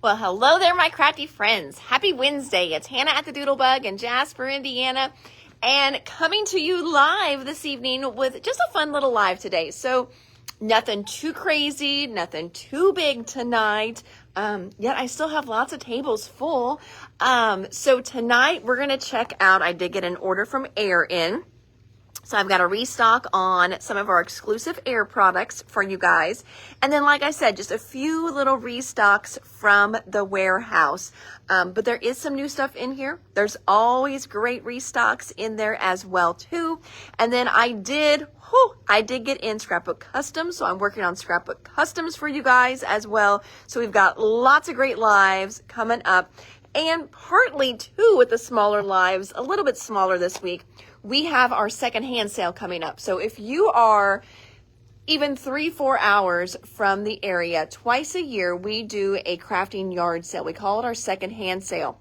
Well, hello there, my crafty friends. Happy Wednesday. It's Hannah at the Doodlebug in Jasper, Indiana, and coming to you live this evening with just a fun little live today. So nothing too crazy, nothing too big tonight. Yet I still have lots of tables full. So tonight we're going to check out, I did get an order from Air in. So I've got a restock on some of our exclusive Air products for you guys. And then, like I said, just a few little restocks from the warehouse. But there is some new stuff in here. There's always great restocks in there as well, too. And then I did get in Scrapbook Customs. So I'm working on Scrapbook Customs for you guys as well. So we've got lots of great lives coming up. And partly, too, with the smaller lives, a little bit smaller this week, we have our secondhand sale coming up. So if you are even 3-4 hours from the area, twice a year, we do a crafting yard sale. We call it our secondhand sale,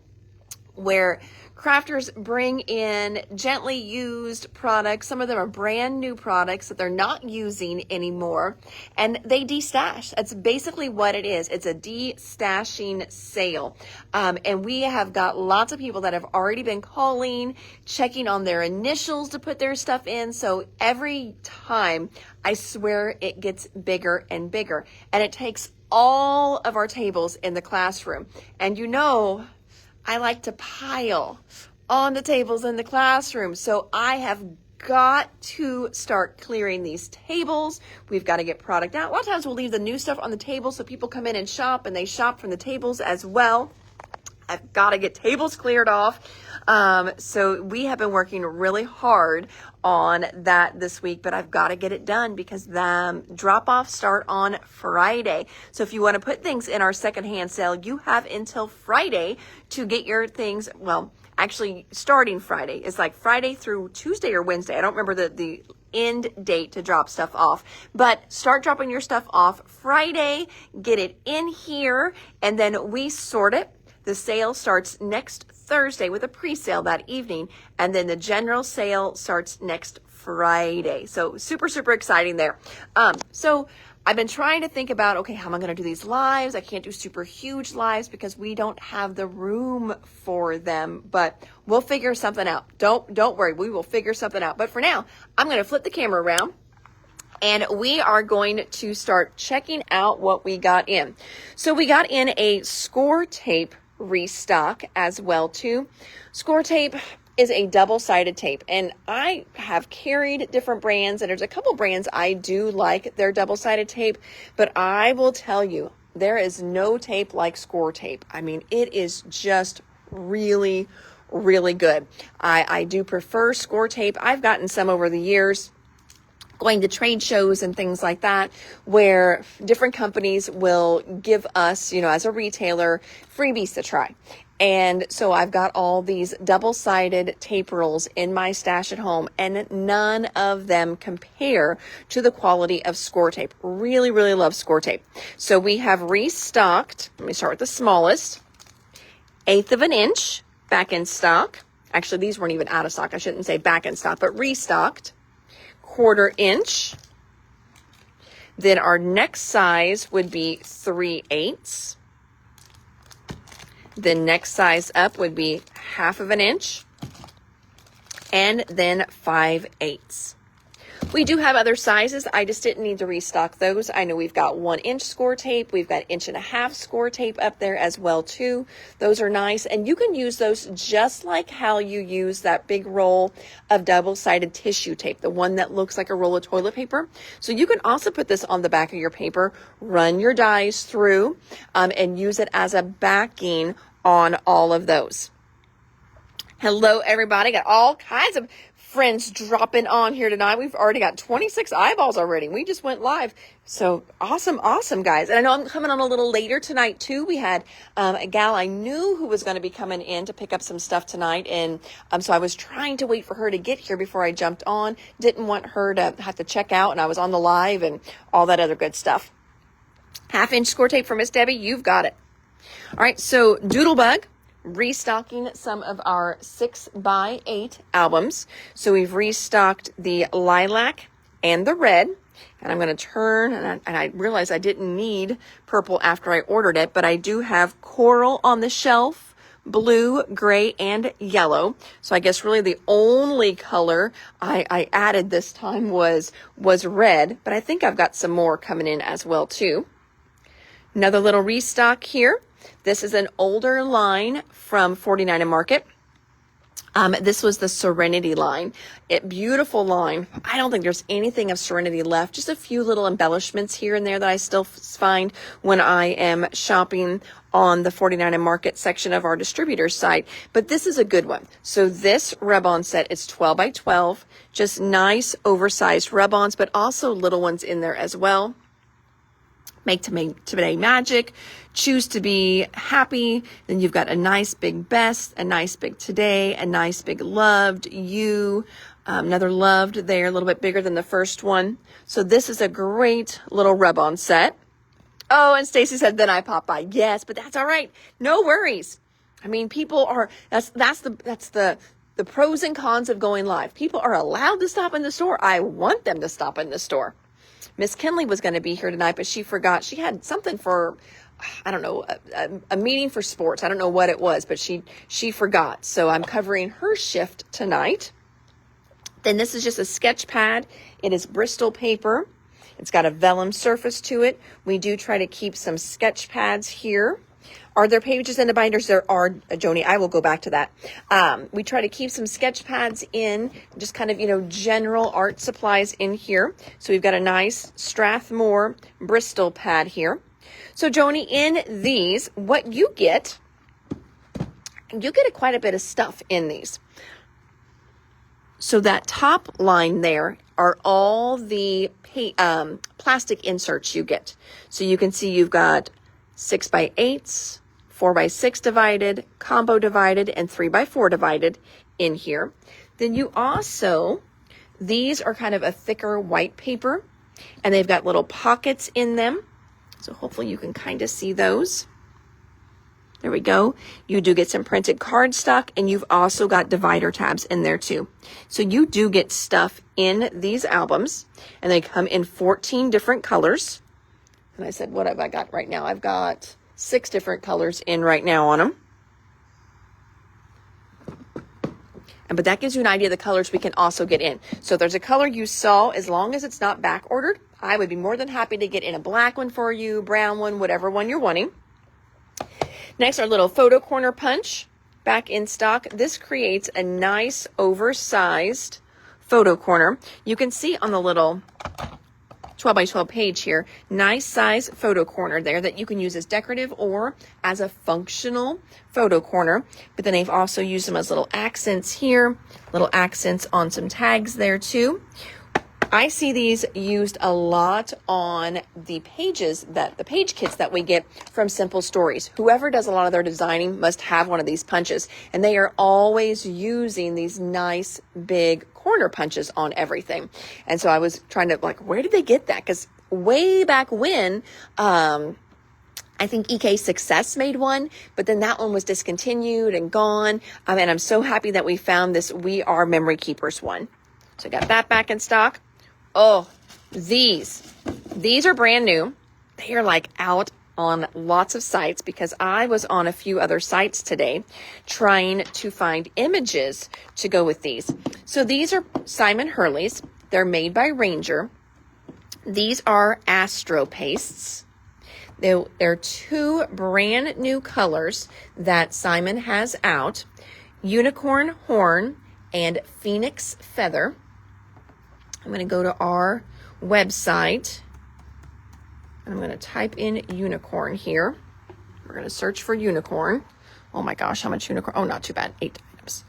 where crafters bring in gently used products. Some of them are brand new products that they're not using anymore, and they de-stash. That's basically what it is. It's a de-stashing sale. And we have got lots of people that have already been calling, checking on their initials to put their stuff in. So every time, I swear it gets bigger and bigger, and it takes all of our tables in the classroom. And you know, I like to pile on the tables in the classroom. So I have got to start clearing these tables. We've got to get product out. A lot of times we'll leave the new stuff on the table so people come in and shop, and they shop from the tables as well. I've got to get tables cleared off. So we have been working really hard on that this week, but I've got to get it done because the drop-offs start on Friday. So if you want to put things in our secondhand sale, you have until Friday to get your things, well, actually starting Friday. It's like Friday through Tuesday or Wednesday. I don't remember the end date to drop stuff off, but start dropping your stuff off Friday, get it in here, and then we sort it. The sale starts next Thursday with a pre-sale that evening, and then the general sale starts next Friday. So super, super exciting there. So I've been trying to think about, okay, how am I going to do these lives? I can't do super huge lives because we don't have the room for them, but we'll figure something out. Don't worry. We will figure something out. But for now, I'm going to flip the camera around, and we are going to start checking out what we got in. So we got in a score tape restock as well too. Score tape is a double-sided tape, and I have carried different brands, and there's a couple brands I do like their double-sided tape, but I will tell you, there is no tape like score tape. I mean, it is just really, really good. I do prefer score tape. I've gotten some over the years, going to trade shows and things like that, where different companies will give us, as a retailer, freebies to try. And so I've got all these double-sided tape rolls in my stash at home, and none of them compare to the quality of score tape. Really, really love score tape. So we have restocked, let me start with the smallest, 1/8 of an inch back in stock. Actually, these weren't even out of stock. I shouldn't say back in stock, but restocked. 1/4 inch. Then our next size would be 3/8. The next size up would be 1/2 of an inch. And then 5/8. We do have other sizes. I just didn't need to restock those. I know we've got 1-inch score tape. We've got 1.5-inch score tape up there as well too. Those are nice. And you can use those just like how you use that big roll of double-sided tissue tape, the one that looks like a roll of toilet paper. So you can also put this on the back of your paper, run your dies through, and use it as a backing on all of those. Hello, everybody. Got all kinds of friends dropping on here tonight. We've already got 26 eyeballs already. We just went live. So awesome, guys. And I know I'm coming on a little later tonight too. We had a gal I knew who was going to be coming in to pick up some stuff tonight. And so I was trying to wait for her to get here before I jumped on. Didn't want her to have to check out, and I was on the live and all that other good stuff. 1/2-inch score tape for Miss Debbie. You've got it. All right. So Doodlebug, restocking some of our 6x8 albums. So we've restocked the lilac and the red. And I'm going to turn, and I realized I didn't need purple after I ordered it, but I do have coral on the shelf, blue, gray, and yellow. So I guess really the only color I added this time was red, but I think I've got some more coming in as well too. Another little restock here. This is an older line from 49 and Market. This was the Serenity line. Beautiful line. I don't think there's anything of Serenity left. Just a few little embellishments here and there that I still find when I am shopping on the 49 and Market section of our distributor site. But this is a good one. So this rub-on set is 12 by 12. Just nice oversized rub-ons, but also little ones in there as well. Make today magic, choose to be happy. Then you've got a nice big best, a nice big today, a nice big loved you, another loved there, a little bit bigger than the first one. So this is a great little rub-on set. Oh, and Stacy said, then I pop by. Yes, but that's all right. No worries. I mean, people are, that's the pros and cons of going live. People are allowed to stop in the store. I want them to stop in the store. Miss Kinley was going to be here tonight, but she forgot. She had something for, I don't know, a meeting for sports. I don't know what it was, but she forgot. So I'm covering her shift tonight. Then this is just a sketch pad. It is Bristol paper. It's got a vellum surface to it. We do try to keep some sketch pads here. Are there pages in the binders? There are, Joni. I will go back to that. We try to keep some sketch pads in, just kind of, general art supplies in here. So we've got a nice Strathmore Bristol pad here. So Joni, in these, what you get quite a bit of stuff in these. So that top line there are all the plastic inserts you get. So you can see you've got 6x8s, 4x6 divided, combo divided, and 3x4 divided in here. Then you also, these are kind of a thicker white paper, and they've got little pockets in them. So hopefully you can kind of see those. There we go. You do get some printed cardstock, and you've also got divider tabs in there too. So you do get stuff in these albums, and they come in 14 different colors. And I said, what have I got right now? I've got 6 different colors in right now on them. But that gives you an idea of the colors we can also get in. So if there's a color you saw, as long as it's not back ordered, I would be more than happy to get in a black one for you, brown one, whatever one you're wanting. Next, our little photo corner punch back in stock. This creates a nice oversized photo corner. You can see on the little 12 by 12 page here, nice size photo corner there that you can use as decorative or as a functional photo corner. But then they've also used them as little accents here, little accents on some tags there too. I see these used a lot on the pages the page kits that we get from Simple Stories. Whoever does a lot of their designing must have one of these punches, and they are always using these nice big corner punches on everything. And so I was trying to where did they get that? Because way back when, I think EK Success made one, but then that one was discontinued and gone. And I'm so happy that we found this We Are Memory Keepers one. So I got that back in stock. Oh, these are brand new. They are out on lots of sites because I was on a few other sites today trying to find images to go with these. So these are Simon Hurley's. They're made by Ranger. These are Astro Pastes. They're 2 brand new colors that Simon has out. Unicorn Horn and Phoenix Feather. I'm going to go to our website, and I'm going to type in unicorn here. We're going to search for unicorn. Oh my gosh, how much unicorn? Oh, not too bad. 8 items.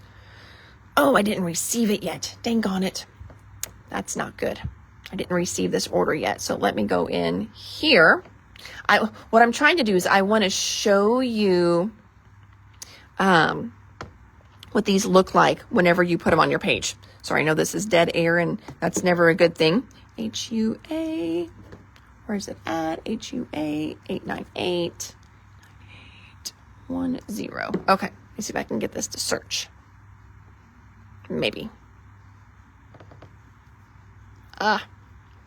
Oh, I didn't receive it yet. Dang on it. That's not good. I didn't receive this order yet. So let me go in here. What I'm trying to do is I want to show you what these look like whenever you put them on your page. Sorry, I know this is dead air, and that's never a good thing. HUA, where is it at? HUA 898-9810. Okay, let's see if I can get this to search. Maybe.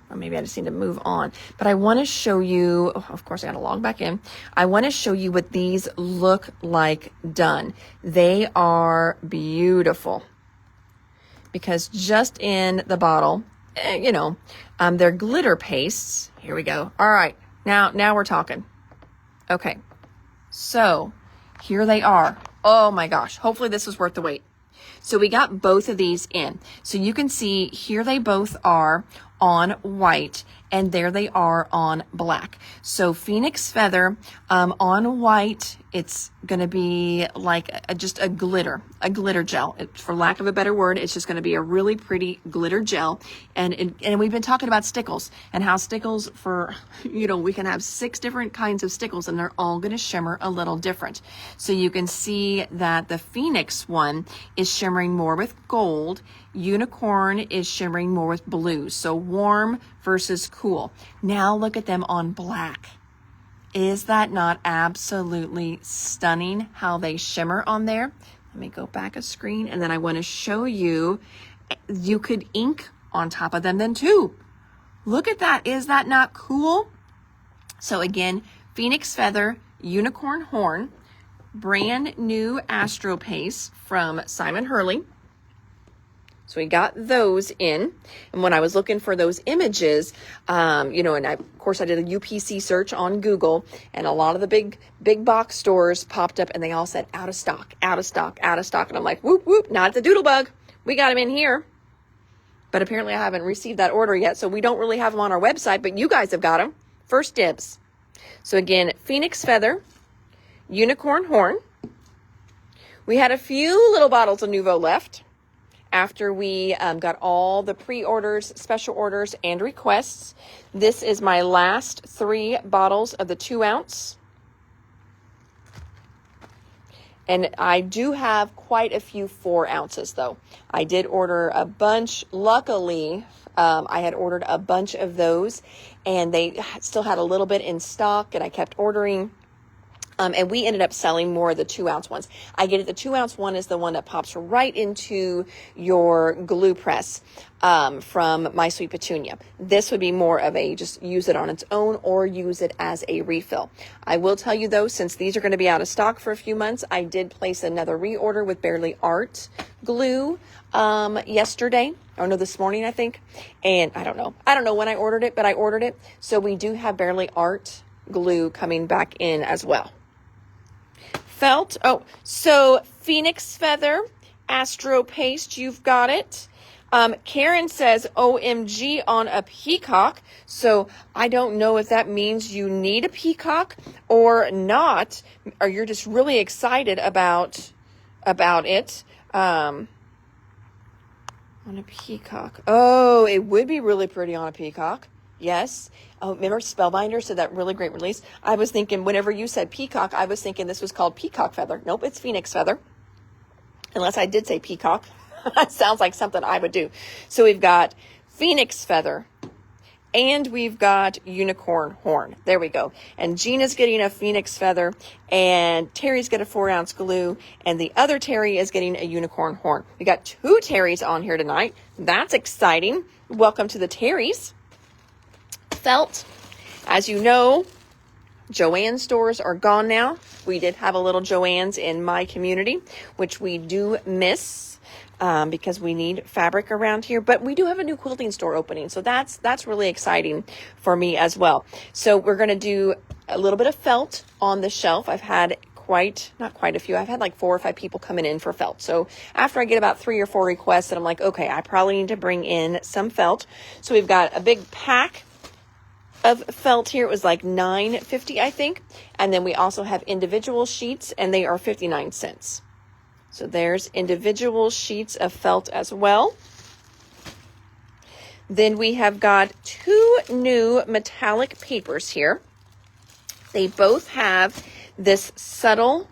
or maybe I just need to move on. But I want to show you, oh, of course I got to log back in. I want to show you what these look like done. They are beautiful because just in the bottle, they're glitter pastes. Here we go. All right, now we're talking. Okay, so here they are. Oh my gosh, hopefully this was worth the wait. So we got both of these in. So you can see here they both are on white and there they are on black. So Phoenix Feather on white, it's going to be like just a glitter gel. For lack of a better word, it's just going to be a really pretty glitter gel. And we've been talking about stickles and how stickles we can have 6 different kinds of stickles and they're all going to shimmer a little different. So you can see that the Phoenix one is shimmering more with gold. Unicorn is shimmering more with blue. So warm versus cool. Now look at them on black. Is that not absolutely stunning how they shimmer on there? Let me go back a screen and then I want to show you, you could ink on top of them then too. Look at that. Is that not cool? So again, Phoenix Feather, Unicorn Horn, brand new Astro Paste from Simon Hurley. So we got those in. And when I was looking for those images, of course I did a UPC search on Google and a lot of the big box stores popped up and they all said out of stock, out of stock, out of stock. And I'm like, whoop, whoop, not at the Doodlebug. We got them in here. But apparently I haven't received that order yet. So we don't really have them on our website, but you guys have got them. First dibs. So again, Phoenix Feather, Unicorn Horn. We had a few little bottles of Nuvo left after we got all the pre-orders, special orders, and requests. This is my last 3 bottles of the 2 ounce. And I do have quite a few 4 ounces though. I did order a bunch. Luckily, I had ordered a bunch of those and they still had a little bit in stock and I kept ordering. And we ended up selling more of the 2 ounce ones. I get it. The 2 ounce one is the one that pops right into your glue press from My Sweet Petunia. This would be more of a just use it on its own or use it as a refill. I will tell you though, since these are going to be out of stock for a few months, I did place another reorder with Barely Art glue yesterday. Or no, this morning, I think. And I don't know when I ordered it, but I ordered it. So we do have Barely Art glue coming back in as well. Felt. Oh, so Phoenix Feather, Astro Paste, you've got it. Karen says OMG on a peacock. So I don't know if that means you need a peacock or not, or you're just really excited about it. On a peacock. Oh, it would be really pretty on a peacock. Yes. Oh, remember Spellbinder said that really great release? I was thinking whenever you said peacock, I was thinking this was called Peacock Feather. Nope, it's Phoenix Feather. Unless I did say peacock. That sounds like something I would do. So we've got Phoenix Feather and we've got Unicorn Horn. There we go. And Gina's getting a Phoenix Feather and Terry's got a 4 ounce glue and the other Terry is getting a Unicorn Horn. We got 2 Terrys on here tonight. That's exciting. Welcome to the Terrys. Felt. As you know, Joann stores are gone now. We did have a little Joann's in my community, which we do miss because we need fabric around here. But we do have a new quilting store opening, so that's really exciting for me as well. So we're going to do a little bit of felt on the shelf. I've had not quite a few. I've had like 4 or 5 people coming in for felt. So after I get about 3 or 4 requests, and I'm like, okay, I probably need to bring in some felt. So we've got a big pack of felt here. It was like $9.50, I think. And then we also have individual sheets and they are 59 cents. So there's individual sheets of felt as well. Then we have got 2 new metallic papers here. They both have this subtle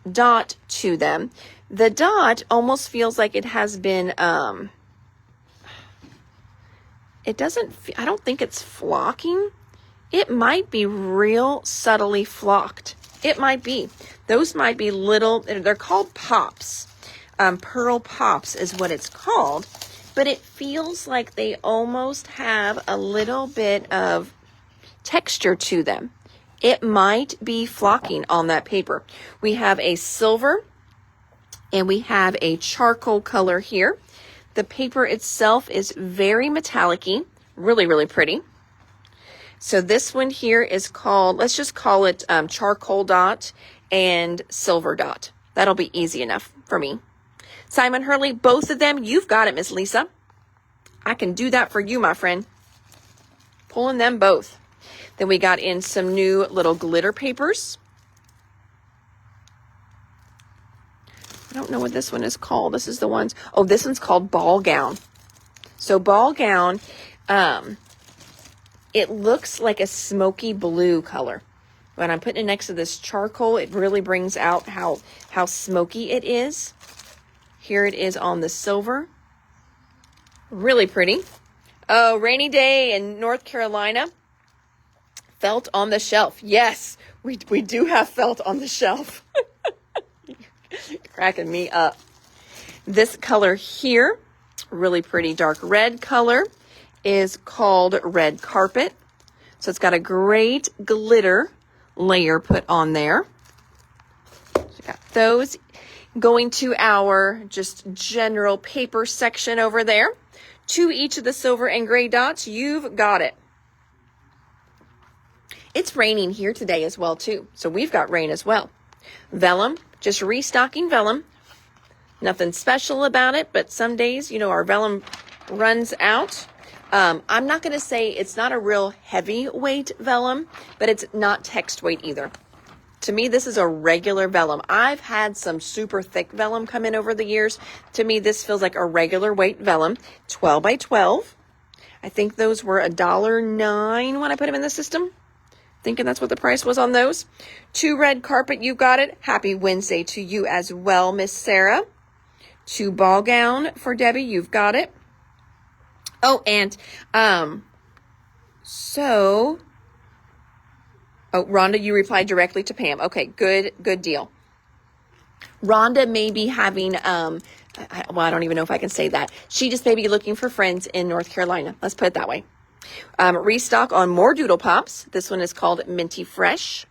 dot to them. The dot almost feels like it has been, it doesn't, I don't think it's flocking. It might be real subtly flocked. It might be. Those might be little, they're called pops. Pearl pops is what it's called. but it feels like they almost have a little bit of texture to them. It might be flocking on that paper. We have a silver and we have a charcoal color here. The paper itself is very metallic-y, really, really pretty. So this one here is called, let's just call it charcoal dot and silver dot. That'll be easy enough for me. Simon Hurley, both of them, you've got it, Miss Lisa. I can do that for you, my friend. Pulling them both. Then we got in some new little glitter papers. I don't know what this one is called. This is the ones, oh, this one's called Ball Gown. So Ball Gown, it looks like a smoky blue color. When I'm putting it next to this charcoal, it really brings out how smoky it is. Here it is on the silver. Really pretty. Oh, rainy day in North Carolina. Felt on the shelf. Yes, we do have felt on the shelf. Cracking me up. This color here, really pretty dark red color, is called Red Carpet. So it's got a great glitter layer put on there. So we got those. Going to our just general paper section over there. To each of the silver and gray dots, you've got it. It's raining here today as well, too. So we've got rain as well. Vellum, just restocking vellum. Nothing special about it, but some days, you know, our vellum runs out. I'm not going to say it's not a real heavyweight vellum, but it's not text weight either. To me, this is a regular vellum. I've had some super thick vellum come in over the years. To me, this feels like a regular weight vellum, 12 by 12. I think those were $1.09 when I put them in the system. Thinking that's what the price was on those. 2 red carpet, you got it. Happy Wednesday to you as well, Miss Sarah. 2 ball gown for Debbie, you've got it. Oh, and oh, Rhonda, you replied directly to Pam. Okay, good deal. Rhonda may be having, well, I don't even know if I can say that. She just may be looking for friends in North Carolina. Let's put it that way. Restock on more Doodle Pops. This one is called Minty Fresh.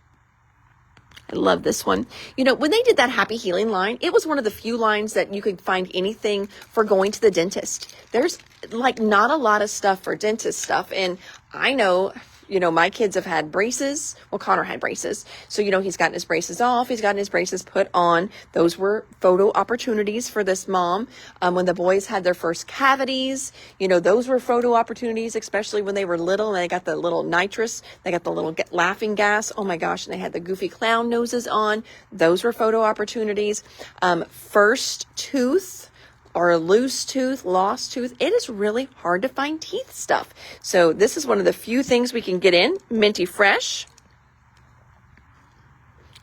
I love this one. You know, when they did that Happy Healing line, it was one of the few lines that you could find anything for going to the dentist. There's like not a lot of stuff for dentist stuff. And I know, you know, my kids have had braces. Well, Connor had braces. So, you know, he's gotten his braces off. He's gotten his braces put on. Those were photo opportunities for this mom. When the boys had their first cavities, you know, those were photo opportunities, especially when they were little and they got the little nitrous, they got the little laughing gas. Oh my gosh. And they had the goofy clown noses on. Those were photo opportunities. First tooth, or a loose tooth, lost tooth. It is really hard to find teeth stuff. So this is one of the few things we can get in. Minty Fresh.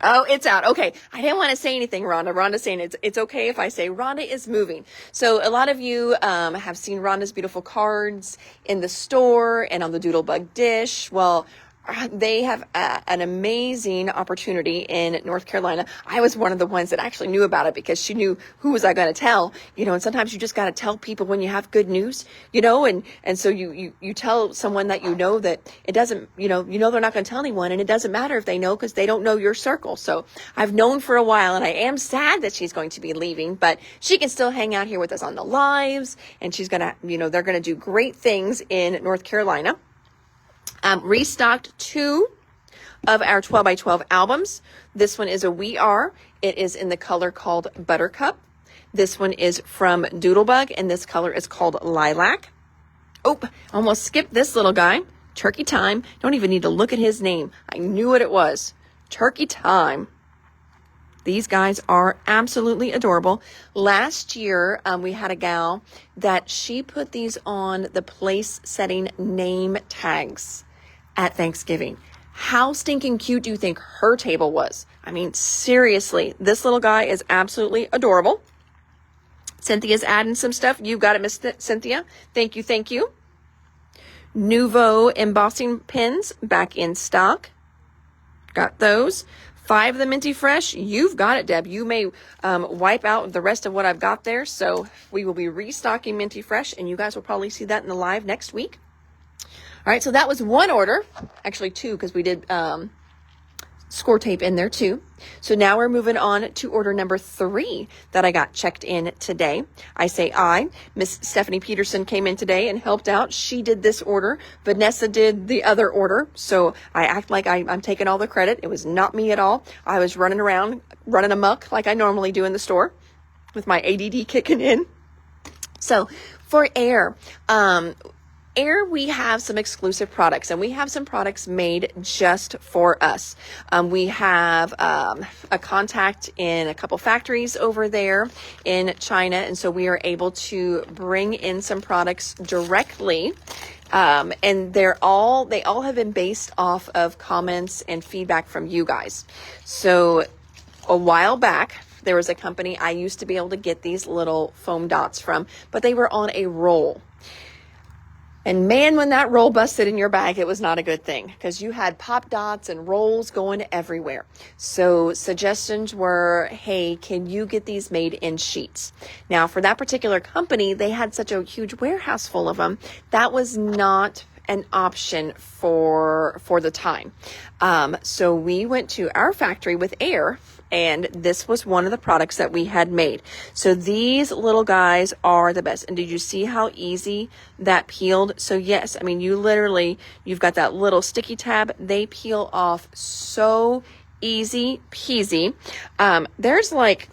Oh, it's out. Okay. I didn't want to say anything, Rhonda. Rhonda's saying it's okay if I say Rhonda is moving. So a lot of you have seen Rhonda's beautiful cards in the store and on the Doodlebug dish. Well, they have an amazing opportunity in North Carolina. I was one of the ones that actually knew about it because she knew who was I going to tell, you know, and sometimes you just got to tell people when you have good news, you know, and so you tell someone that you know that it doesn't, you know, they're not going to tell anyone, and it doesn't matter if they know because they don't know your circle. So I've known for a while, and I am sad that she's going to be leaving, but she can still hang out here with us on the lives, and she's going to, you know, they're going to do great things in North Carolina. Restocked 2 of our 12 by 12 albums. This one is a We Are. It is in the color called Buttercup. This one is from Doodlebug, and this color is called Lilac. Oh, almost skipped this little guy. Turkey Time. Don't even need to look at his name. I knew what it was. Turkey Time. These guys are absolutely adorable. Last year, we had a gal that she put these on the place setting name tags at Thanksgiving. How stinking cute do you think her table was? I mean, seriously, this little guy is absolutely adorable. Cynthia's adding some stuff. You got it, Miss Cynthia. Thank you, thank you. Nouveau embossing pins back in stock. Got those. 5 of the Minty Fresh. You've got it, Deb. You may wipe out the rest of what I've got there. So we will be restocking Minty Fresh, and you guys will probably see that in the live next week. All right, so that was one order. Actually 2, because we did score tape in there too. So now we're moving on to order number 3 that I got checked in today. I say Miss Stephanie Peterson came in today and helped out. She did this order. Vanessa did the other order. So I act like I'm taking all the credit. It was not me at all. I was running around, running amok like I normally do in the store with my ADD kicking in. So for Air, we have some exclusive products, and we have some products made just for us. We have a contact in a couple factories over there in China, and so we are able to bring in some products directly. And they all have been based off of comments and feedback from you guys. So a while back, there was a company I used to be able to get these little foam dots from, but they were on a roll. And man, when that roll busted in your bag, it was not a good thing, because you had pop dots and rolls going everywhere. So suggestions were, hey, can you get these made in sheets? Now, for that particular company, they had such a huge warehouse full of them. That was not an option for the time. So we went to our factory with Air, and this was one of the products that we had made. So these little guys are the best. And did you see how easy that peeled? So yes, I mean, you've got that little sticky tab. They peel off so easy peasy. There's like,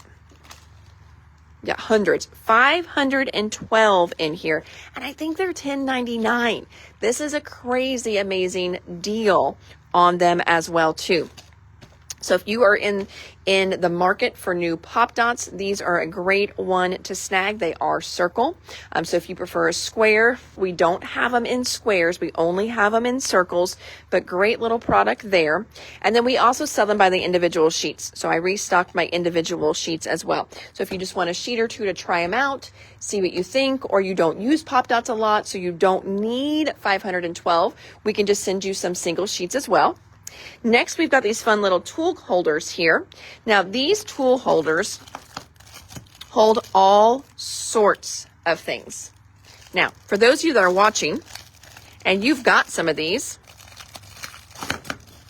hundreds, 512 in here. And I think they're $10.99. This is a crazy, amazing deal on them as well too. So if you are in the market for new pop dots, these are a great one to snag. They are circle. So if you prefer a square, we don't have them in squares. We only have them in circles, but great little product there. And then we also sell them by the individual sheets. So I restocked my individual sheets as well. So if you just want a sheet or 2 to try them out, see what you think, or you don't use pop dots a lot, so you don't need 512, we can just send you some single sheets as well. Next, we've got these fun little tool holders here. Now, these tool holders hold all sorts of things. Now, for those of you that are watching and you've got some of these,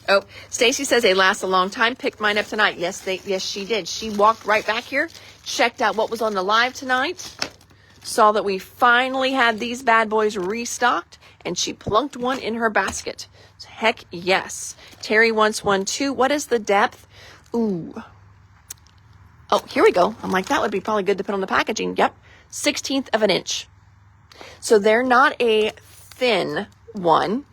oh, Stacy says they last a long time. Picked mine up tonight. Yes, she did. She walked right back here, checked out what was on the live tonight, saw that we finally had these bad boys restocked, and she plunked one in her basket. Heck yes. Terry wants one too. What is the depth? Ooh. Oh, here we go. I'm like, that would be probably good to put on the packaging. Yep. 1/16 of an inch. So they're not a thin one.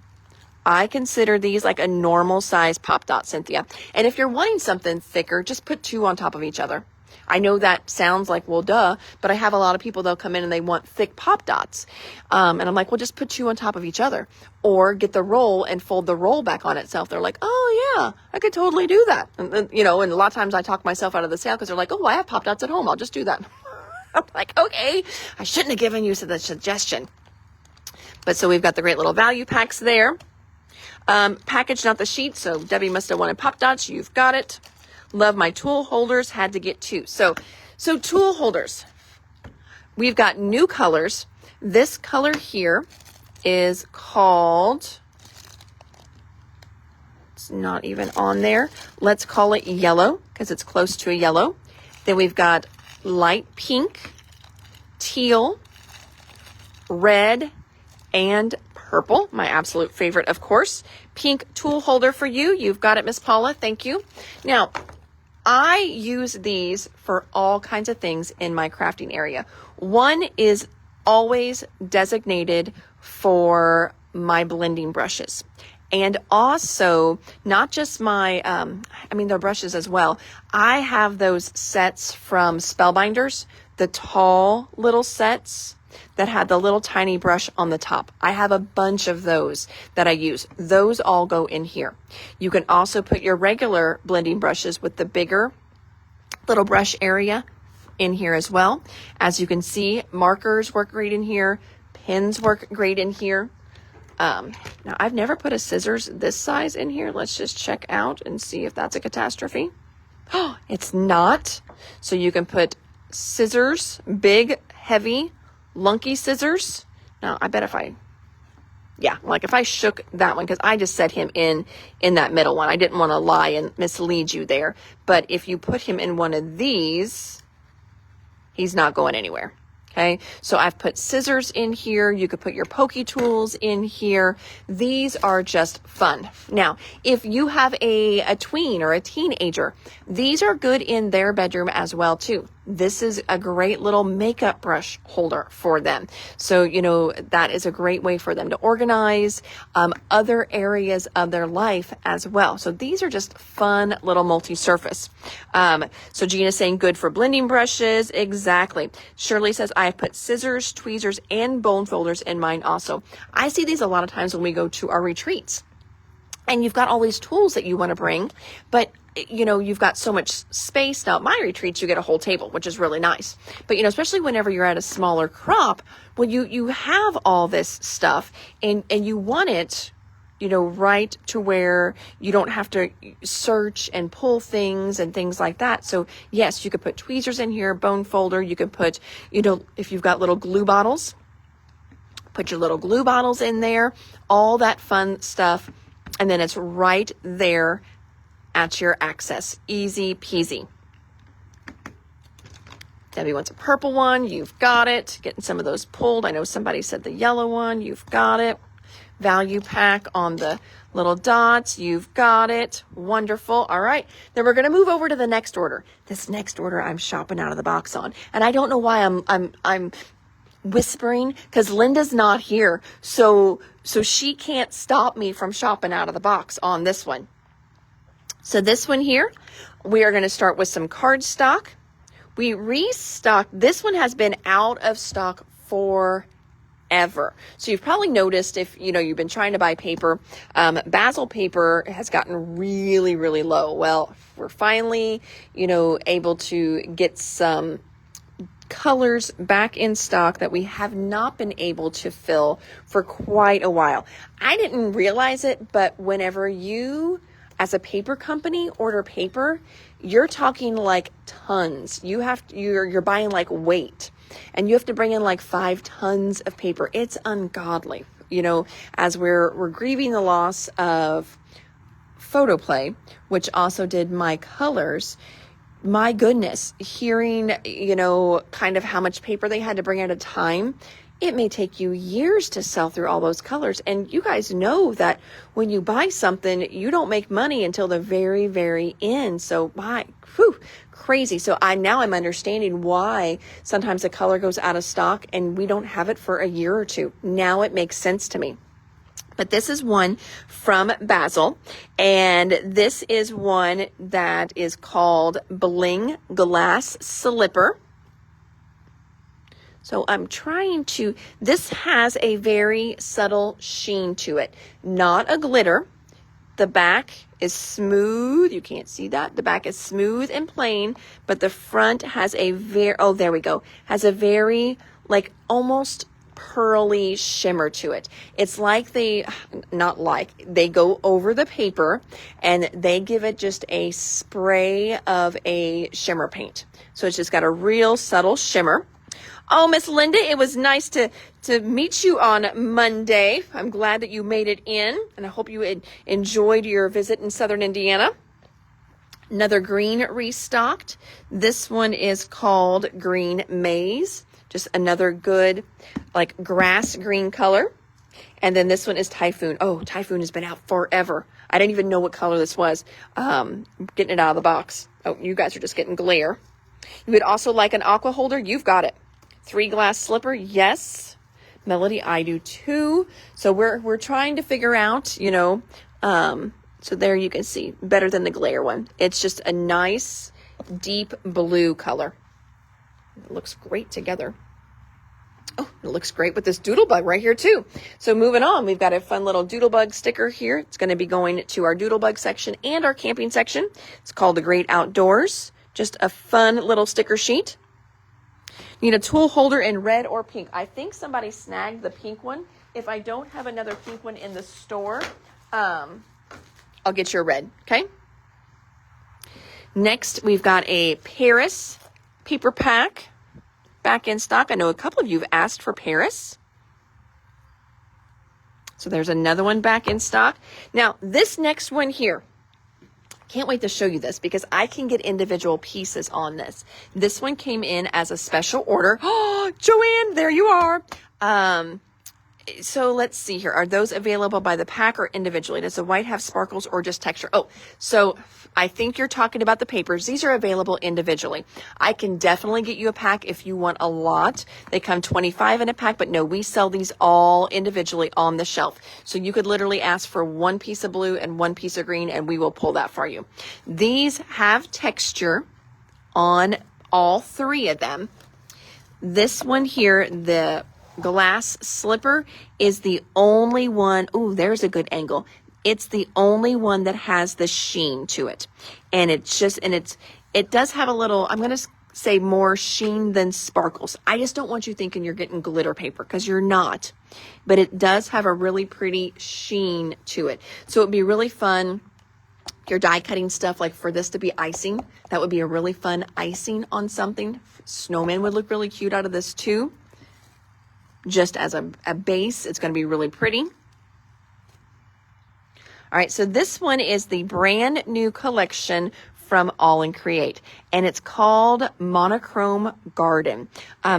I consider these like a normal size pop dot, Cynthia. And if you're wanting something thicker, just put 2 on top of each other. I know that sounds like, well, duh, but I have a lot of people, they'll come in and they want thick pop dots. And I'm like, well, just put 2 on top of each other, or get the roll and fold the roll back on itself. They're like, oh yeah, I could totally do that. And a lot of times I talk myself out of the sale because they're like, oh, I have pop dots at home. I'll just do that. I'm like, okay, I shouldn't have given you the suggestion. But so we've got the great little value packs there. Package, not the sheet. So Debbie must have wanted pop dots. You've got it. Love my tool holders. Had to get 2. So tool holders. We've got new colors. This color here is called, it's not even on there. Let's call it yellow because it's close to a yellow. Then we've got light pink, teal, red, and purple. My absolute favorite, of course. Pink tool holder for you. You've got it, Miss Paula. Thank you. Now, I use these for all kinds of things in my crafting area. One is always designated for my blending brushes. And also, not just my, they're brushes as well. I have those sets from Spellbinders, the tall little sets that had the little tiny brush on the top. I have a bunch of those that I use. Those all go in here. You can also put your regular blending brushes with the bigger little brush area in here as well. As you can see, markers work great in here. Pens work great in here. Now I've never put a scissors this size in here. Let's just check out and see if that's a catastrophe. Oh, it's not. So you can put scissors, big, heavy, lunky scissors. Now I bet if I shook that one, because I just set him in that middle one. I didn't want to lie and mislead you there. But if you put him in one of these, he's not going anywhere. Okay, so I've put scissors in here. You could put your pokey tools in here. These are just fun. Now, if you have a tween or a teenager, these are good in their bedroom as well too. This is a great little makeup brush holder for them. So, you know, that is a great way for them to organize other areas of their life as well. So these are just fun little multi-surface. So Gina's saying good for blending brushes. Exactly. Shirley says, I have put scissors, tweezers, and bone folders in mine also. I see these a lot of times when we go to our retreats. And you've got all these tools that you want to bring, but you know, you've got so much space. Now, at my retreats, you get a whole table, which is really nice. But, you know, especially whenever you're at a smaller crop, well, you have all this stuff and you want it, you know, right to where you don't have to search and pull things and things like that. So yes, you could put tweezers in here, bone folder. You could put, you know, if you've got little glue bottles, put your little glue bottles in there, all that fun stuff. And then it's right there at your access. Easy peasy. Debbie wants a purple one. You've got it. Getting some of those pulled. I know somebody said the yellow one. You've got it. Value pack on the little dots. You've got it. Wonderful. All right. Then we're going to move over to the next order. This next order I'm shopping out of the box on. And I don't know why I'm whispering, because Linda's not here. So she can't stop me from shopping out of the box on this one. So this one here, we are going to start with some cardstock. We restocked. This one has been out of stock forever. So you've probably noticed if, you know, you've been trying to buy paper, Basil paper has gotten really, really low. Well, we're finally, you know, able to get some colors back in stock that we have not been able to fill for quite a while. I didn't realize it, but whenever you, as a paper company, order paper, you're talking like tons. You're buying like weight, and you have to bring in like 5 tons of paper. It's ungodly. You know, as we're grieving the loss of Photoplay, which also did my colors. My goodness, hearing, you know, kind of how much paper they had to bring at a time, it may take you years to sell through all those colors. And you guys know that when you buy something, you don't make money until the very, very end. So crazy. So I'm understanding why sometimes a color goes out of stock and we don't have it for a year or two. Now it makes sense to me. But this is one from Basil, and this is one that is called Bling Glass Slipper. So I'm trying to, this has a very subtle sheen to it, not a glitter. The back is smooth. You can't see that. The back is smooth and plain, but the front has a has a very, like, almost pearly shimmer to it. It's like they go over the paper and they give it just a spray of a shimmer paint. So it's just got a real subtle shimmer. Oh, Miss Linda, it was nice to meet you on Monday. I'm glad that you made it in, and I hope you enjoyed your visit in Southern Indiana. Another green restocked. This one is called Green Maze. Just another good, like, grass green color. And then this one is Typhoon. Oh, Typhoon has been out forever. I didn't even know what color this was. Getting it out of the box. Oh, you guys are just getting glare. You would also like an aqua holder. You've got it. 3 glass slipper. Yes. Melody, I do too. So we're trying to figure out, you know, so there you can see, better than the glare one. It's just a nice deep blue color. It looks great together. Oh, it looks great with this doodlebug right here too. So moving on, we've got a fun little doodlebug sticker here. It's going to be going to our doodlebug section and our camping section. It's called The Great Outdoors. Just a fun little sticker sheet. Need a tool holder in red or pink. I think somebody snagged the pink one. If I don't have another pink one in the store, I'll get you a red, okay? Next, we've got a Paris paper pack back in stock. I know a couple of you have asked for Paris. So there's another one back in stock. Now, this next one here, can't wait to show you this because I can get individual pieces on this. This one came in as a special order. Oh, Joanne, there you are. So let's see here. Are those available by the pack or individually? Does the white have sparkles or just texture? Oh, so I think you're talking about the papers. These are available individually. I can definitely get you a pack if you want a lot. They come 25 in a pack, but no, we sell these all individually on the shelf. So you could literally ask for one piece of blue and one piece of green, and we will pull that for you. These have texture on all three of them. This one here, the glass slipper, is the only one. Ooh, there's a good angle. It's the only one that has the sheen to it. And it does have a little, I'm going to say more sheen than sparkles. I just don't want you thinking you're getting glitter paper because you're not. But it does have a really pretty sheen to it. So it'd be really fun. Your die cutting stuff, like for this to be icing, that would be a really fun icing on something. Snowman would look really cute out of this too. Just as a base, it's going to be really pretty. All right, so this one is the brand new collection from All and Create, and it's called Monochrome Garden.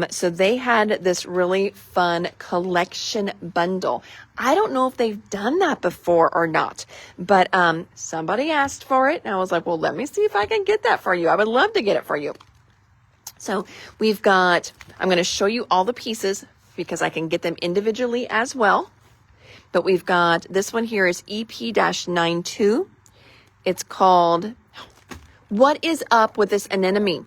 So they had this really fun collection bundle. I don't know if they've done that before or not, but somebody asked for it, and I was like, well, let me see if I can get that for you. I would love to get it for you. So we've got, I'm going to show you all the pieces because I can get them individually as well. But we've got, this one here is EP-92. It's called, What is Up with This Anemone?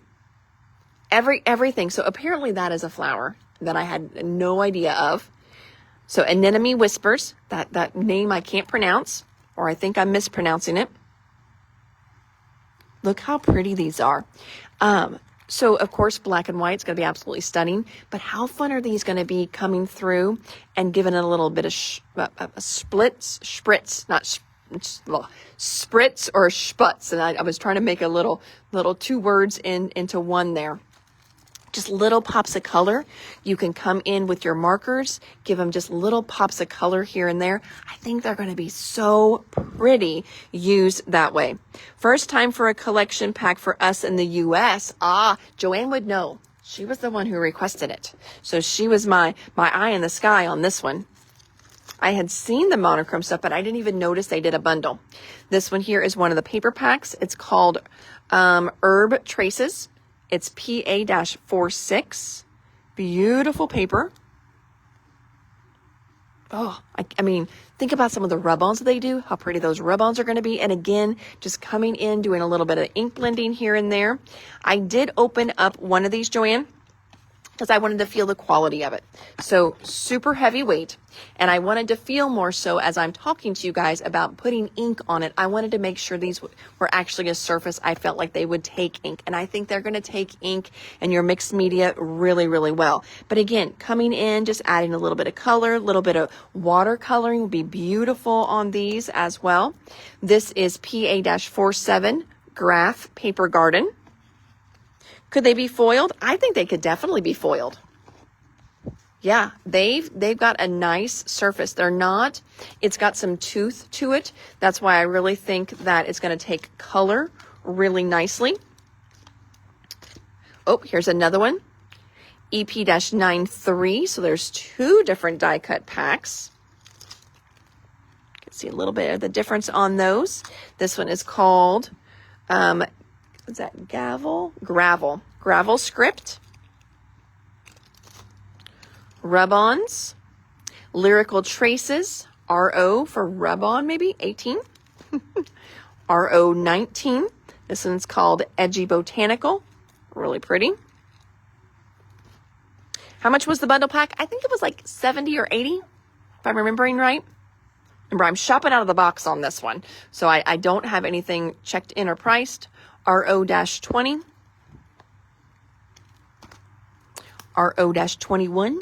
Everything. So apparently that is a flower that I had no idea of. So Anemone Whispers, that name I can't pronounce, or I think I'm mispronouncing it. Look how pretty these are. So, of course, black and white is going to be absolutely stunning. But how fun are these going to be coming through and giving it a little bit of spritz, not spritz or sputz. And I was trying to make a little two words into one there. Just little pops of color. You can come in with your markers, give them just little pops of color here and there. I think they're going to be so pretty used that way. First time for a collection pack for us in the U.S. Joanne would know. She was the one who requested it. So she was my eye in the sky on this one. I had seen the monochrome stuff, but I didn't even notice they did a bundle. This one here is one of the paper packs. It's called Herb Traces. It's PA-46. Beautiful paper. Oh, I mean, think about some of the rub-ons that they do, how pretty those rub-ons are going to be. And again, just coming in, doing a little bit of ink blending here and there. I did open up one of these, Joanne, because I wanted to feel the quality of it. So super heavyweight. And I wanted to feel more so as I'm talking to you guys about putting ink on it. I wanted to make sure these were actually a surface I felt like they would take ink. And I think they're going to take ink and your mixed media really, really well. But again, coming in, just adding a little bit of color, a little bit of watercoloring would be beautiful on these as well. This is PA-47 Graph Paper Garden. Could they be foiled? I think they could definitely be foiled. Yeah, they've got a nice surface. They're not, it's got some tooth to it. That's why I really think that it's going to take color really nicely. Oh, here's another one. EP-93. So there's two different die cut packs. You can see a little bit of the difference on those. This one is called, is that Gravel Script. Rub-ons, Lyrical Traces, RO for rub-on, maybe 18. RO 19. This one's called Edgy Botanical. Really pretty. How much was the bundle pack? I think it was like 70 or 80, if I'm remembering right. Remember, I'm shopping out of the box on this one, so I don't have anything checked in or priced. RO-20. RO-21.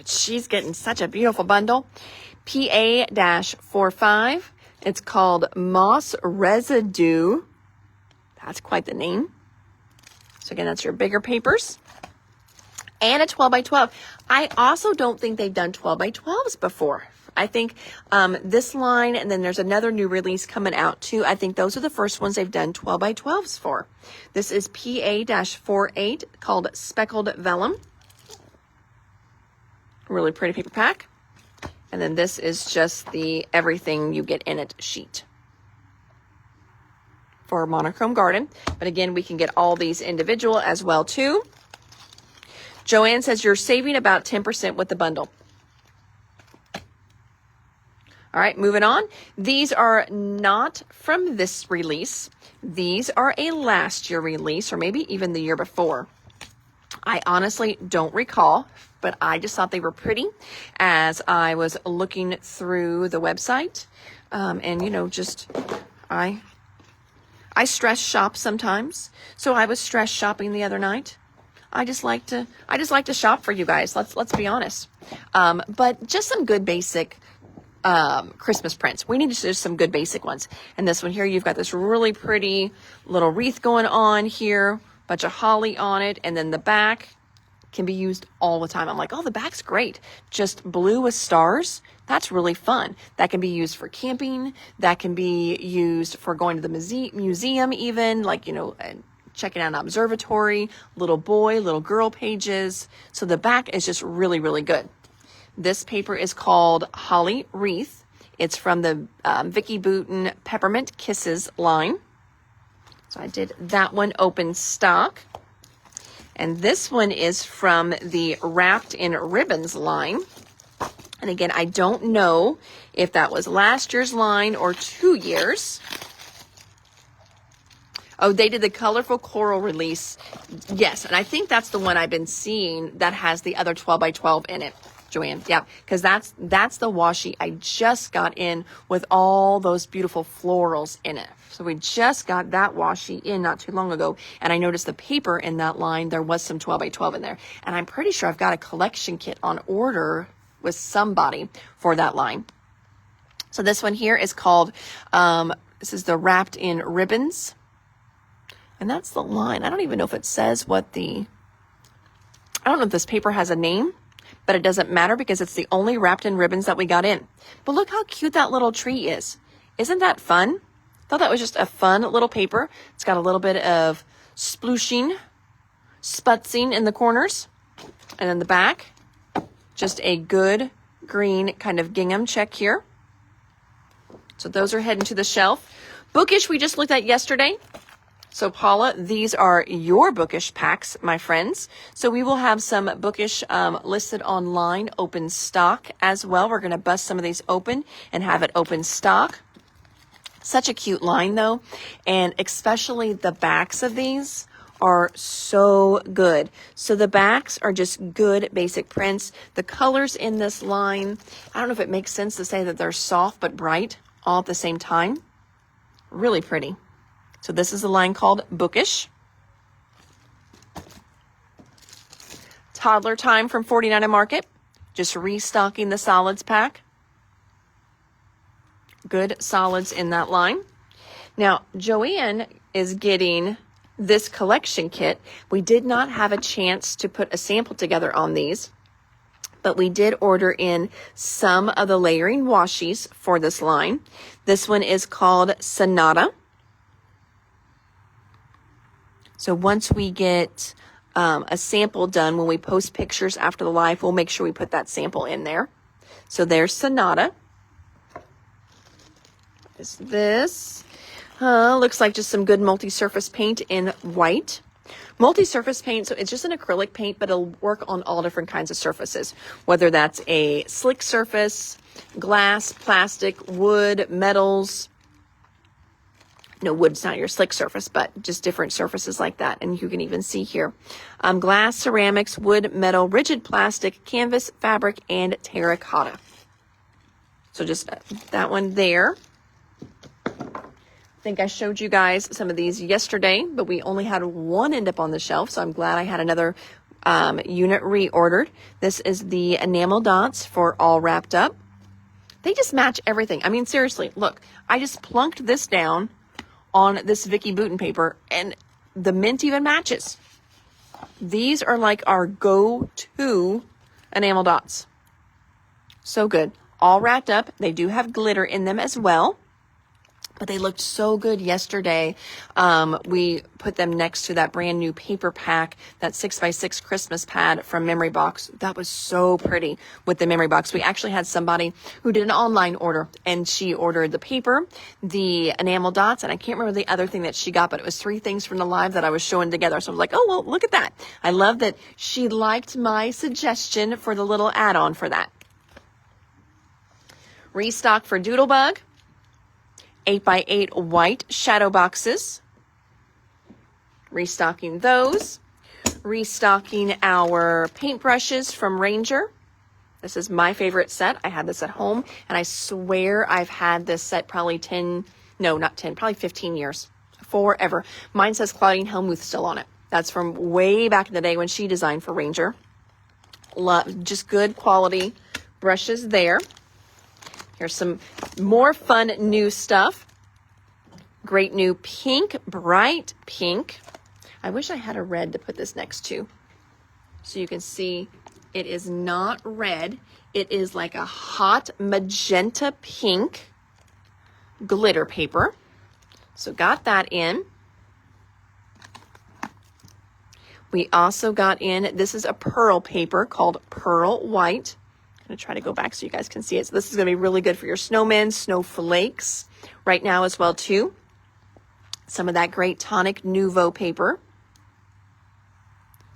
she's getting such a beautiful bundle. PA-45. It's called Moss Residue. That's quite the name. So again, that's your bigger papers. And a 12 by 12. I also don't think they've done 12 by 12s before. I think this line, and then there's another new release coming out too. I think those are the first ones they've done 12 by 12s for. This is PA-48 called Speckled Vellum. Really pretty paper pack. And then this is just the everything you get in it sheet for Monochrome Garden. But again, we can get all these individual as well too. Joanne says you're saving about 10% with the bundle. All right, moving on. These are not from this release. These are a last year release, or maybe even the year before. I honestly don't recall, but I just thought they were pretty as I was looking through the website. And you know, just I stress shop sometimes. So I was stress shopping the other night. I just like to shop for you guys. Let's be honest. But just some good basic Christmas prints. We need to do some good basic ones. And this one here, you've got this really pretty little wreath going on here, bunch of holly on it, and then the back can be used all the time. I'm like, oh, the back's great. Just blue with stars. That's really fun. That can be used for camping. That can be used for going to the museum even, like, you know, checking out an observatory, little boy, little girl pages. So the back is just really, really good. This paper is called Holly Wreath. It's from the Vicki Boutin Peppermint Kisses line. So I did that one open stock. And this one is from the Wrapped in Ribbons line. And again, I don't know if that was last year's line or 2 years. Oh, they did the Colorful Coral release. Yes, and I think that's the one I've been seeing that has the other 12 by 12 in it, Joanne. Yeah, because that's the washi I just got in with all those beautiful florals in it. So we just got that washi in not too long ago, and I noticed the paper in that line, there was some 12 by 12 in there. And I'm pretty sure I've got a collection kit on order with somebody for that line. So this one here is called, this is the Wrapped in Ribbons. And that's the line. I don't even know if it says I don't know if this paper has a name, but it doesn't matter because it's the only Wrapped in Ribbons that we got in. But look how cute that little tree is. Isn't that fun? Thought that was just a fun little paper. It's got a little bit of splutzing in the corners. And then the back, just a good green kind of gingham check here. So those are heading to the shelf. Bookish we just looked at yesterday. So Paula, these are your Bookish packs, my friends. So we will have some Bookish listed online, open stock as well. We're going to bust some of these open and have it open stock. Such a cute line though. And especially the backs of these are so good. So the backs are just good basic prints. The colors in this line, I don't know if it makes sense to say that they're soft but bright all at the same time. Really pretty. So this is a line called Bookish. Toddler Time from 49 Market. Just restocking the solids pack. Good solids in that line. Now, Joanne is getting this collection kit. We did not have a chance to put a sample together on these, but we did order in some of the layering washies for this line. This one is called Sonata. So once we get a sample done, when we post pictures after the live, we'll make sure we put that sample in there. So there's Sonata. Is this? Looks like just some good multi-surface paint in white. Multi-surface paint, so it's just an acrylic paint, but it'll work on all different kinds of surfaces, whether that's a slick surface, glass, plastic, wood, metals. No, wood's not your slick surface, but just different surfaces like that. And you can even see here, glass, ceramics, wood, metal, rigid plastic, canvas, fabric, and terracotta. So just that one there. I think I showed you guys some of these yesterday, but we only had one end up on the shelf, so I'm glad I had another unit reordered. This is the enamel dots for All Wrapped Up. They just match everything. I mean, seriously, look, I just plunked this down on this Vicky Bouton paper and the mint even matches. These are like our go-to enamel dots. So good. All wrapped up. They do have glitter in them as well, but they looked so good yesterday. We put them next to that brand new paper pack, that 6x6 Christmas pad from Memory Box. That was so pretty with the Memory Box. We actually had somebody who did an online order, and she ordered the paper, the enamel dots, and I can't remember the other thing that she got, but it was 3 things from the live that I was showing together. So I was like, oh, well, look at that. I love that she liked my suggestion for the little add-on for that. Restock for Doodlebug. 8x8 white shadow boxes. Restocking those. Restocking our paintbrushes from Ranger. This is my favorite set. I had this at home, and I swear I've had this set probably probably 15 years. Forever. Mine says Claudine Helmuth still on it. That's from way back in the day when she designed for Ranger. Just good quality brushes there. Here's some more fun new stuff. Great new pink, bright pink. I wish I had a red to put this next to. So you can see it is not red. It is like a hot magenta pink glitter paper. So got that in. We also got in, this is a pearl paper called Pearl White. I'm going to try to go back so you guys can see it. So this is going to be really good for your snowmen, snowflakes right now as well too. Some of that great Tonic Nouveau paper.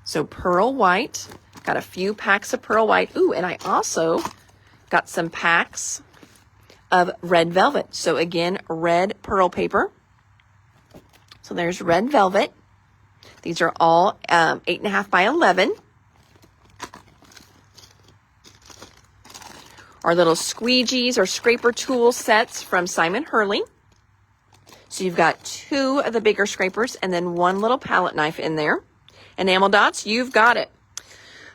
So Pearl White. Got a few packs of Pearl White. Ooh, and I also got some packs of Red Velvet. So again, red pearl paper. So there's Red Velvet. These are all 8.5 by 11. Our little squeegees or scraper tool sets from Simon Hurley. So you've got 2 of the bigger scrapers and then 1 little palette knife in there. Enamel dots, you've got it.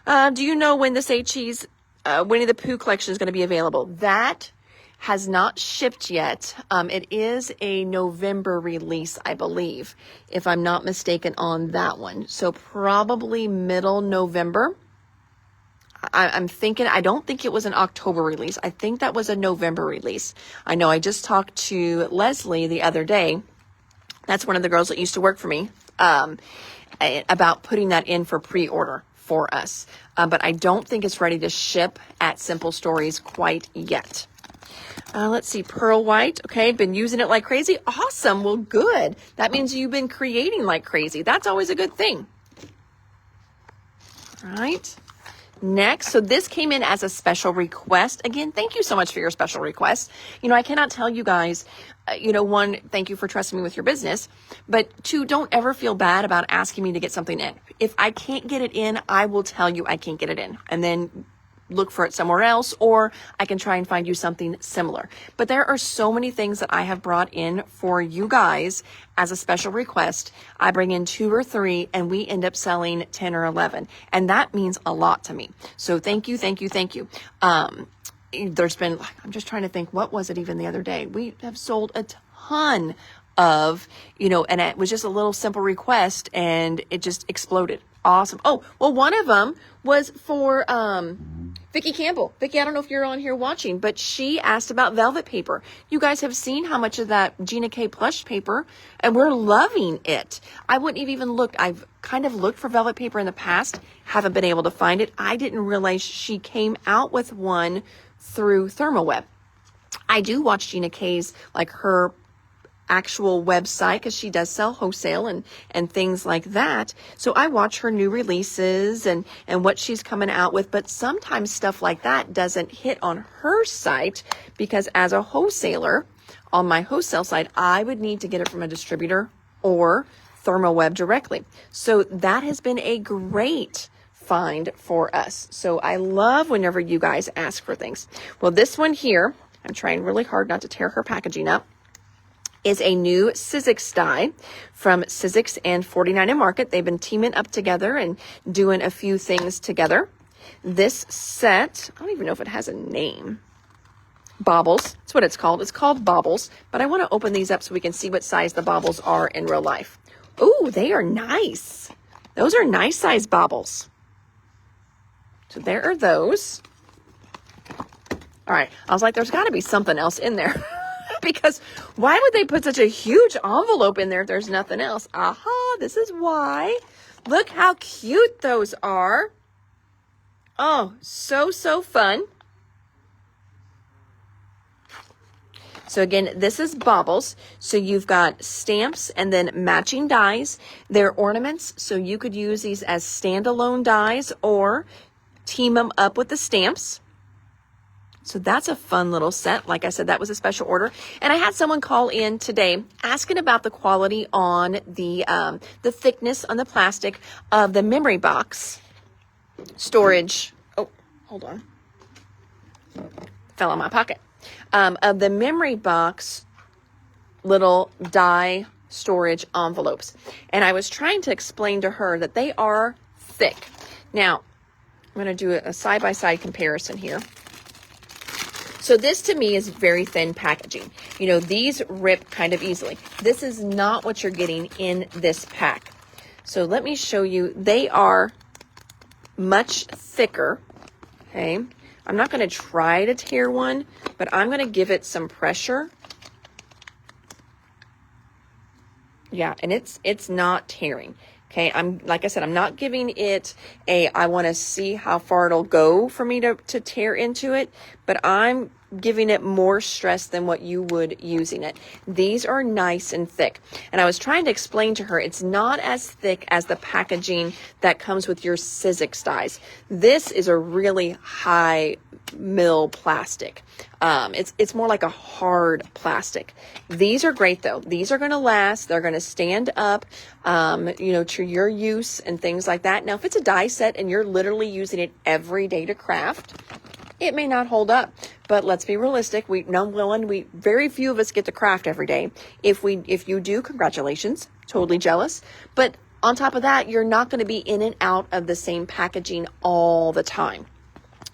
Do you know when this HE's Winnie the Pooh collection is going to be available? That has not shipped yet. It is a November release, I believe, if I'm not mistaken on that one. So probably middle November. I'm thinking, I don't think it was an October release. I think that was a November release. I know I just talked to Leslie the other day. That's one of the girls that used to work for me, about putting that in for pre-order for us. But I don't think it's ready to ship at Simple Stories quite yet. Let's see, Pearl White. Okay, been using it like crazy. Awesome. Well, good. That means you've been creating like crazy. That's always a good thing. All right. Next, so this came in as a special request. Again, thank you so much for your special request. You know, I cannot tell you guys, one, thank you for trusting me with your business, but 2, don't ever feel bad about asking me to get something in. If I can't get it in, I will tell you I can't get it in, and then look for it somewhere else, or I can try and find you something similar. But there are so many things that I have brought in for you guys as a special request. I bring in 2 or 3 and we end up selling 10 or 11. And that means a lot to me. So thank you, thank you, thank you. There's been, I'm just trying to think, what was it even the other day? We have sold a ton of, and it was just a little simple request and it just exploded. Awesome. Oh, well, one of them was for Vicki Campbell. Vicki, I don't know if you're on here watching, but she asked about velvet paper. You guys have seen how much of that Gina K plush paper, and we're loving it. I wouldn't have even looked. I've kind of looked for velvet paper in the past, haven't been able to find it. I didn't realize she came out with one through ThermoWeb. I do watch Gina K's, like her actual website, because she does sell wholesale and things like that. So I watch her new releases and what she's coming out with, but sometimes stuff like that doesn't hit on her site because as a wholesaler on my wholesale site, I would need to get it from a distributor or ThermoWeb directly. So that has been a great find for us. So I love whenever you guys ask for things. Well, this one here, I'm trying really hard not to tear her packaging up. is a new Sizzix die from Sizzix and 49 and Market. They've been teaming up together and doing a few things together. This set, I don't even know if it has a name. Baubles, that's what it's called. It's called Baubles, but I want to open these up so we can see what size the baubles are in real life. Ooh, they are nice. Those are nice size baubles. So there are those. All right, I was like, there's got to be something else in there. Because why would they put such a huge envelope in there if there's nothing else? Aha, this is why. Look how cute those are. Oh, so fun. So again, this is Baubles. So you've got stamps and then matching dies. They're ornaments, so you could use these as standalone dies or team them up with the stamps. So that's a fun little set. Like I said, that was a special order. And I had someone call in today asking about the quality on the thickness on the plastic of the memory box storage. Oh, hold on. Fell in my pocket. Of the memory box little die storage envelopes. And I was trying to explain to her that they are thick. Now, I'm going to do a side-by-side comparison here. So this to me is very thin packaging. You know, these rip kind of easily. This is not what you're getting in this pack. So let me show you. They are much thicker. Okay. I'm not going to try to tear one, but I'm going to give it some pressure. Yeah, and it's not tearing. Okay, like I said, I'm not giving it I want to see how far it'll go for me to tear into it, but I'm giving it more stress than what you would using it. These are nice and thick. And I was trying to explain to her, it's not as thick as the packaging that comes with your Sizzix dies. This is a really high mill plastic. It's more like a hard plastic. These are great though. These are going to last. They're going to stand up, to your use and things like that. Now, if it's a die set and you're literally using it every day to craft, it may not hold up. But let's be realistic. Very few of us get to craft every day. If you do, congratulations. Totally jealous. But on top of that, you're not going to be in and out of the same packaging all the time.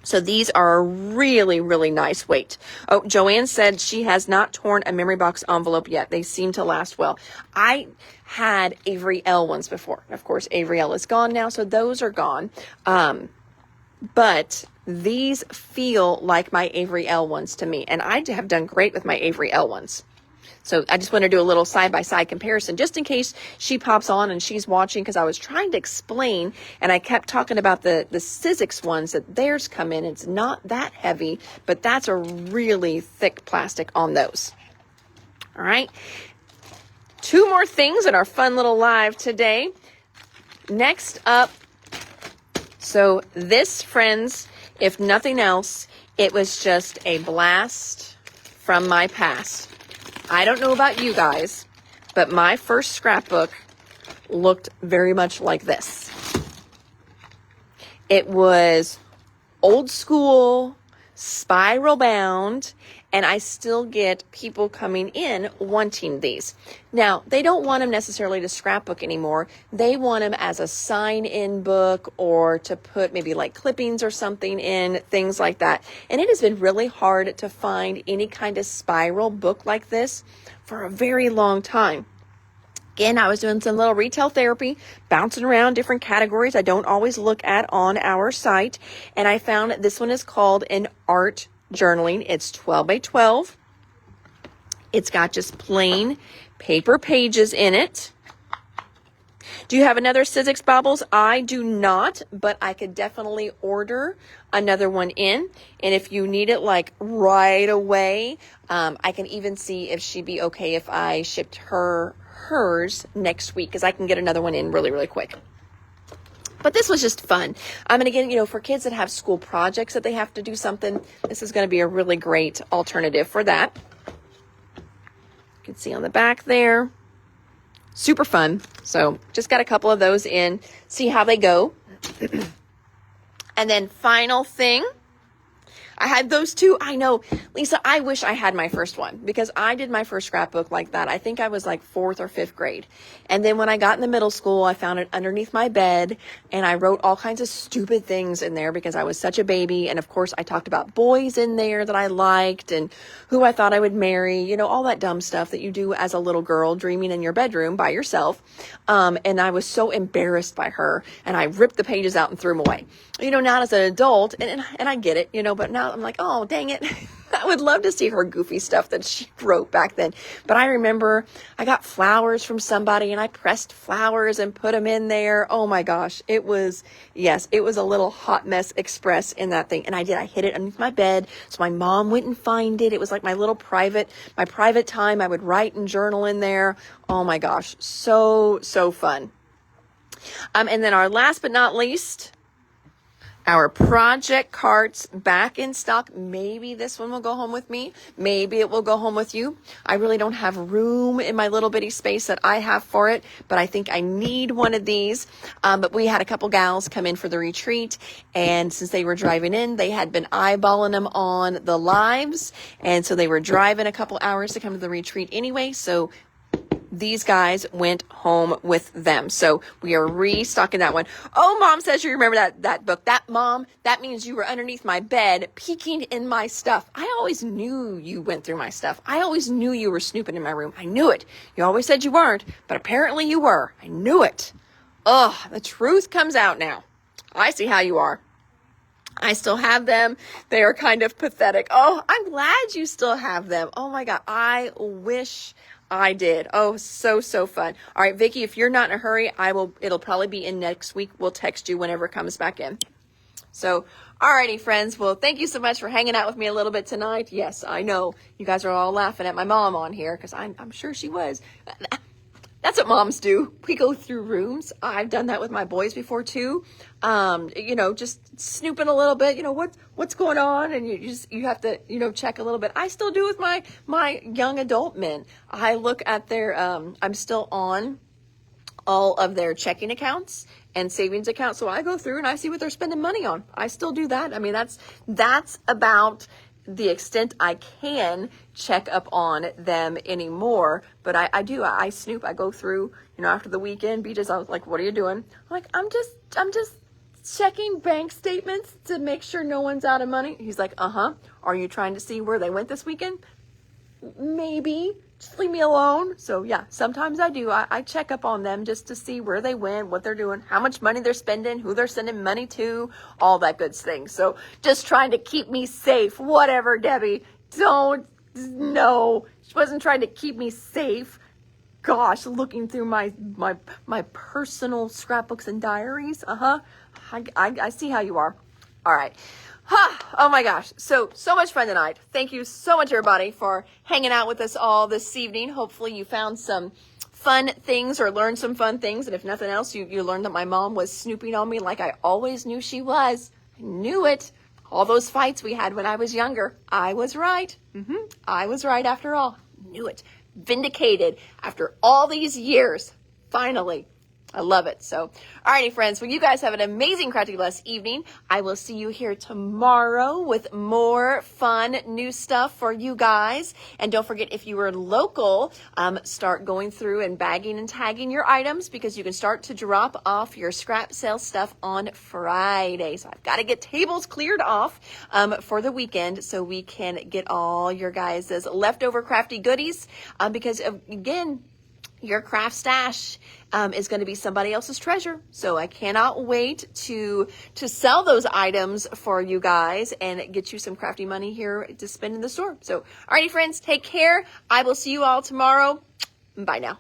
So these are a really, really nice weight. Oh, Joanne said she has not torn a memory box envelope yet. They seem to last well. I had Avery L ones before. Of course, Avery L is gone now, so those are gone. But these feel like my Avery L ones to me, and I have done great with my Avery L ones. So I just want to do a little side-by-side comparison just in case she pops on and she's watching, because I was trying to explain and I kept talking about the Sizzix ones that theirs come in. It's not that heavy, but that's a really thick plastic on those. All right. 2 more things in our fun little live today. Next up, so this, friends, if nothing else, it was just a blast from my past. I don't know about you guys, but my first scrapbook looked very much like this. It was old school, spiral bound, and I still get people coming in wanting these. Now, they don't want them necessarily to scrapbook anymore. They want them as a sign-in book or to put maybe like clippings or something in, things like that. And it has been really hard to find any kind of spiral book like this for a very long time. Again, I was doing some little retail therapy, bouncing around different categories I don't always look at on our site. And I found this one is called an art journaling. It's 12 by 12. It's got just plain paper pages in it. Do you have another Sizzix Baubles? I do not, but I could definitely order another one in. And if you need it like right away, I can even see if she'd be okay if I shipped hers next week, because I can get another one in really, really quick. But this was just fun. And again, for kids that have school projects that they have to do something, this is going to be a really great alternative for that. You can see on the back there. Super fun. So just got a couple of those in. See how they go. And then final thing. I had those too. I know, Lisa, I wish I had my first one because I did my first scrapbook like that. I think I was like 4th or 5th grade. And then when I got in the middle school, I found it underneath my bed and I wrote all kinds of stupid things in there because I was such a baby. And of course, I talked about boys in there that I liked and who I thought I would marry, you know, all that dumb stuff that you do as a little girl dreaming in your bedroom by yourself. And I was so embarrassed by her and I ripped the pages out and threw them away. You know, not as an adult, and I get it, you know, but now I'm like, oh, dang it. I would love to see her goofy stuff that she wrote back then. But I remember I got flowers from somebody and I pressed flowers and put them in there. Oh my gosh. It was a little hot mess express in that thing. And I hid it underneath my bed. So my mom wouldn't find it. It was like my private time. I would write and journal in there. Oh my gosh. So fun. And then our last but not least, our project carts back in stock. Maybe this one will go home with me. Maybe it will go home with you. I really don't have room in my little bitty space that I have for it, but I think I need one of these. But we had a couple gals come in for the retreat, and since they were driving in, they had been eyeballing them on the lives, and so they were driving a couple hours to come to the retreat anyway, so these guys went home with them. So we are restocking that one. Oh, Mom says you remember that book. That means you were underneath my bed peeking in my stuff. I always knew you went through my stuff. I always knew you were snooping in my room. I knew it. You always said you weren't, but apparently you were. I knew it. Ugh, the truth comes out now. I see how you are. I still have them. They are kind of pathetic. Oh, I'm glad you still have them. Oh my God. I wish I did. Oh, so fun. All right, Vicki, if you're not in a hurry, it'll probably be in next week. We'll text you whenever it comes back in. So, alrighty, friends. Well, thank you so much for hanging out with me a little bit tonight. Yes, I know you guys are all laughing at my mom on here because I'm sure she was. That's what moms do. We go through rooms. I've done that with my boys before too. You know, just snooping a little bit, you know, what's going on. And you have to, you know, check a little bit. I still do with my young adult men. I look at their, I'm still on all of their checking accounts and savings accounts. So I go through and I see what they're spending money on. I still do that. I mean, that's about the extent I can check up on them anymore, but I do. I snoop. I go through, you know, after the weekend. BJ's, I was like, what are you doing? I'm like, I'm just checking bank statements to make sure no one's out of money. He's like, are you trying to see where they went this weekend? Maybe. Just leave me alone. So yeah, sometimes I do. I check up on them just to see where they went, what they're doing, how much money they're spending, who they're sending money to, all that good thing. So just trying to keep me safe. Whatever, Debbie. No. She wasn't trying to keep me safe. Gosh, looking through my personal scrapbooks and diaries. I see how you are. All right. Oh my gosh. So much fun tonight. Thank you so much, everybody, for hanging out with us all this evening. Hopefully you found some fun things or learned some fun things. And if nothing else, you learned that my mom was snooping on me like I always knew she was. I knew it. All those fights we had when I was younger. I was right. I was right after all. Knew it. Vindicated after all these years. Finally. I love it. So, alrighty, friends. Well, you guys have an amazing Crafty Blessed evening. I will see you here tomorrow with more fun new stuff for you guys. And don't forget, if you are local, start going through and bagging and tagging your items because you can start to drop off your scrap sale stuff on Friday. So I've got to get tables cleared off for the weekend so we can get all your guys' leftover crafty goodies because, again, your craft stash is going to be somebody else's treasure. So I cannot wait to sell those items for you guys and get you some crafty money here to spend in the store. So, alrighty, friends, take care. I will see you all tomorrow. Bye now.